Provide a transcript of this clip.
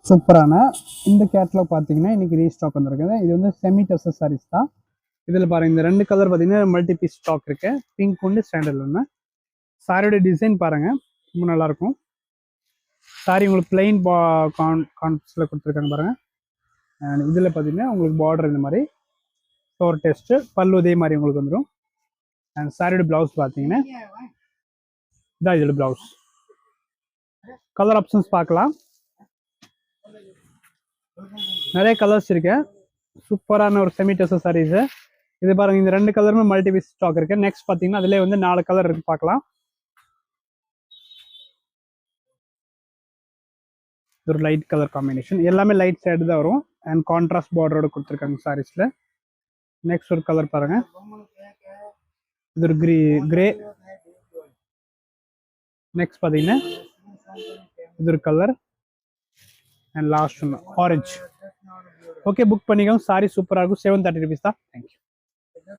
சூப்பரான இந்த கேட்லாக் பார்த்தீங்கன்னா இன்னைக்கு ரீஸ்டாக் வந்திருக்குது. இது வந்து செமி டசர் சாரீஸ் தான். இதில் பாருங்க இந்த 2 கலர் பார்த்தீங்கன்னா மல்டி பீஸ் ஸ்டாக் இருக்கு. பிங்க் ஒன்று ஸ்டாண்டர்ட் ஒன்று. சாரியோட டிசைன் பாருங்க ரொம்ப நல்லா இருக்கும். சாரி உங்களுக்கு பிளைன் கான்ஸில் கொடுத்துருக்காங்க பாருங்க. அண்ட் இதில் பார்த்தீங்கன்னா உங்களுக்கு பார்டர் இந்த மாதிரி ஒரு டெஸ்ட் பல்லு இதே மாதிரி உங்களுக்கு வந்துடும். அண்ட் சாரியோட பிளவுஸ் பார்த்தீங்கன்னா இதான் இதோட பிளவுஸ். கலர் ஆப்ஷன்ஸ் பார்க்கலாம். நிறைய கலர்ஸ் இருக்கு. சூப்பரான ஒரு செமி டசர் சாரீஸ். இது பாருங்க இந்த 2 கலருமே மல்டி பீஸ் ஸ்டாக் இருக்கு. நெக்ஸ்ட் பாத்தீங்கன்னா அதுல வந்து 4 கலர் இருக்கு பார்க்கலாம். ஒரு லைட் கலர் காம்பினேஷன் எல்லாமே லைட் ஷேட் தான் வரும். அண்ட் கான்ட்ராஸ்ட் பார்டரோட கொடுத்துருக்காங்க சாரீஸ்ல. நெக்ஸ்ட் ஒரு கலர் பாருங்க. இது ஒரு கிரே. நெக்ஸ்ட் பாத்தீங்கன்னா இது ஒரு கலர். அண்ட் லாஸ்ட் ஒன்று ஆரஞ்சு. ஓகே புக் பண்ணிக்கோங்க. சாரி சூப்பராக இருக்கும். 730 rupees தான். தேங்க்யூ.